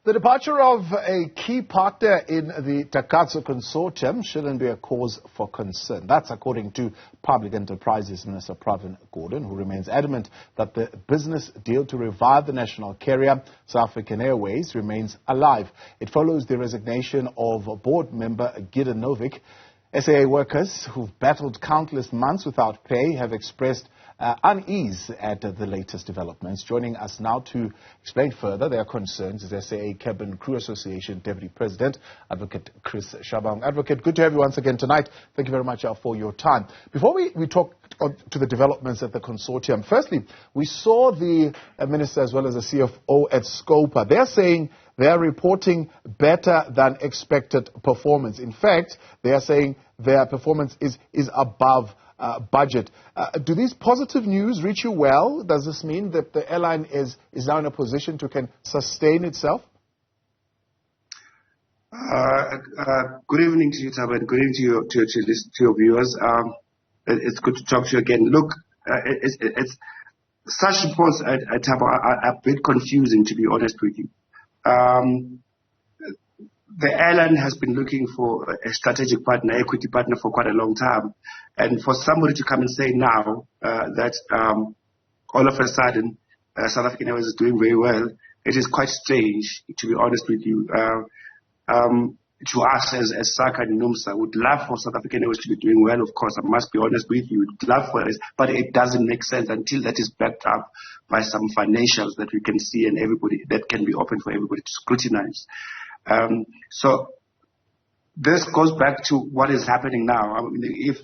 The departure of a key partner in the Takatso consortium shouldn't be a cause for concern. That's according to Public Enterprises Minister Pravin Gordhan, who remains adamant that the business deal to revive the national carrier, South African Airways, remains alive. It follows the resignation of board member Gidon Novick. SAA workers who've battled countless months without pay have expressed unease at the latest developments. Joining us now to explain further their concerns is SAA Cabin Crew Association Deputy President, Adv Chris Shabangu. Advocate, good to have you once again tonight. Thank you very much for your time. Before we talk to the developments at the consortium, firstly, we saw the Minister as well as the CFO at Scopa. They're saying they are reporting better than expected performance. In fact, they are saying their performance is above budget. Do these positive news reach you well? Does this mean that the airline is now in a position to can sustain itself? Good evening to you, Tab, and good evening to your viewers. It's good to talk to you again. Look, it's such reports at Tab are a bit confusing, to be honest with you. The airline has been looking for a strategic partner, equity partner for quite a long time. And for somebody to come and say now that all of a sudden South African Airways is doing very well, it is quite strange, to be honest with you. To us as SACA and NUMSA, would love for South African Airways to be doing well, of course. I must be honest with you. We'd love for it, but it doesn't make sense until that is backed up by some financials that we can see and everybody that can be open for everybody to scrutinize. So this goes back to what is happening now. I mean, if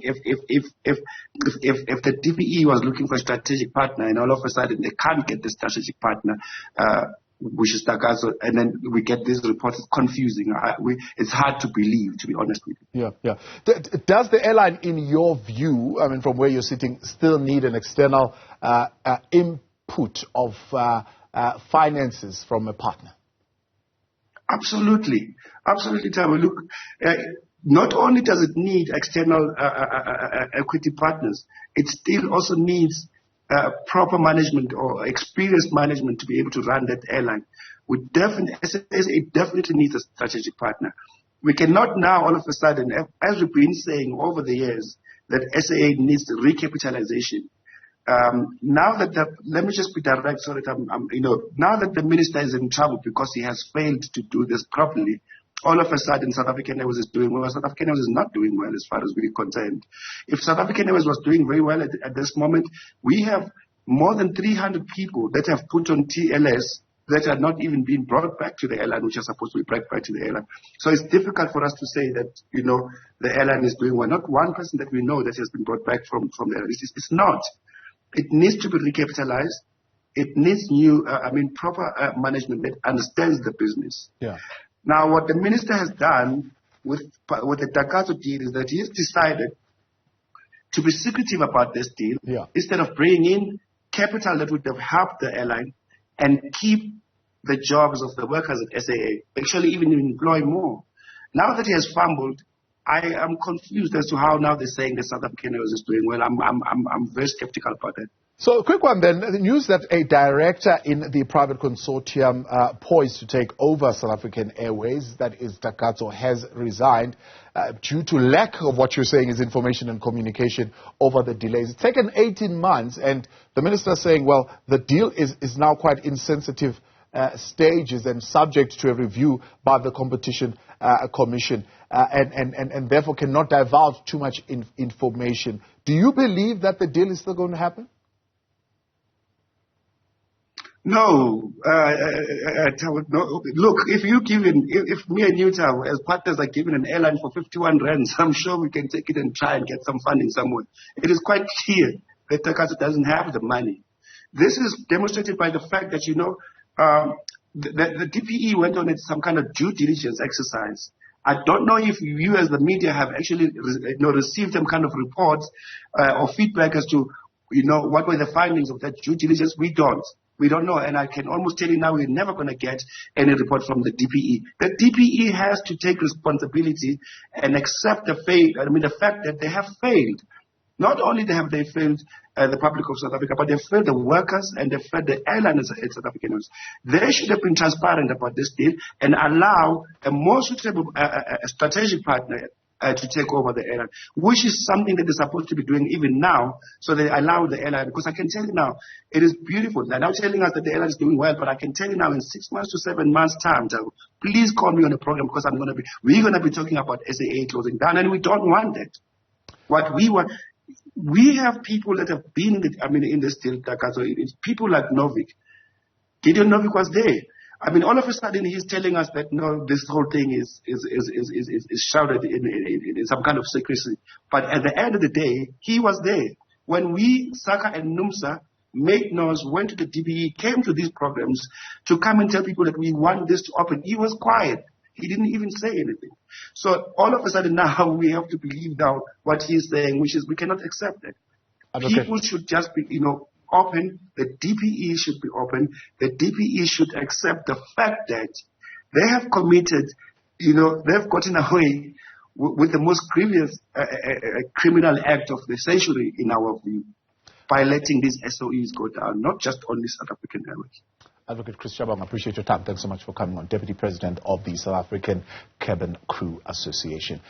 the DPE was looking for a strategic partner and all of a sudden they can't get the strategic partner, which is Takatso, and then we get this report, it's confusing. It's hard to believe, to be honest with you. Yeah. Does the airline, in your view, I mean, from where you're sitting, still need an external input of finances from a partner? Absolutely, Tama. Look, not only does it need external equity partners, it still also needs proper management or experienced management to be able to run that airline. It definitely needs a strategic partner. We cannot now all of a sudden, as we've been saying over the years, that SAA needs recapitalization. Now that let me just be direct so that now that the minister is in trouble because he has failed to do this properly, all of a sudden South African Airways is doing well. South African Airways is not doing well as far as we're concerned. If South African Airways was doing very well at this moment, we have more than 300 people that have put on TLS that are not even being brought back to the airline, which are supposed to be brought back to the airline. So it's difficult for us to say that, the airline is doing well. Not one person that we know that has been brought back from the airline. It's not. It needs to be recapitalized. It needs proper management that understands the business. Yeah. Now, what the minister has done with the Takatso deal is that he has decided to be secretive about this deal instead of bringing in capital that would have helped the airline and keep the jobs of the workers at SAA, actually even employ more. Now that he has fumbled, I am confused as to how now they're saying that South African Airways is doing well. I'm very skeptical about that. So a quick one then. The news that a director in the private consortium poised to take over South African Airways, that is Takatso, has resigned due to lack of what you're saying is information and communication over the delays. It's taken 18 months, and the minister is saying, well, the deal is now quite insensitive stages and subject to a review by the Competition Commission and therefore cannot divulge too much information. Do you believe that the deal is still going to happen? No. No. Look, if me and you, as partners, are given an airline for 51 rands, I'm sure we can take it and try and get some funding somewhere. It is quite clear that Takatso doesn't have the money. This is demonstrated by the fact that, the DPE went on some kind of due diligence exercise. I don't know if you as the media have actually received some kind of reports or feedback as to, what were the findings of that due diligence. We don't know, and I can almost tell you now we're never going to get any report from the DPE. The DPE has to take responsibility and accept the fact that they have failed. Not only have they failed the public of South Africa, but they failed the workers and they failed the airliners at South African Airlines. They should have been transparent about this deal and allow a more suitable strategic partner to take over the airline, which is something that they're supposed to be doing even now. So they allow the airline, because I can tell you now, it is beautiful. They're now telling us that the airline is doing well, but I can tell you now in 6 months to 7 months time, please call me on the program, because we're going to be talking about SAA closing down, and we don't want that. What we want, we have people that have been in this deal, Takatso. It's people like Novick. Gidon Novick was there. All of a sudden he's telling us that no, this whole thing is shrouded in some kind of secrecy. But at the end of the day, he was there. When we, SACA and NUMSA, made noise, went to the DBE, came to these programs to come and tell people that we want this to open, he was quiet. He didn't even say anything. So all of a sudden now we have to believe now what he's saying, which is we cannot accept that. People should just be, open. The DPE should be open. The DPE should accept the fact that they have committed, they've gotten away with the most grievous criminal act of the century, in our view, by letting these SOEs go down, not just only South African Airways. Adv Chris Shabangu, I appreciate your time. Thanks so much for coming on. Deputy President of the South African Cabin Crew Association.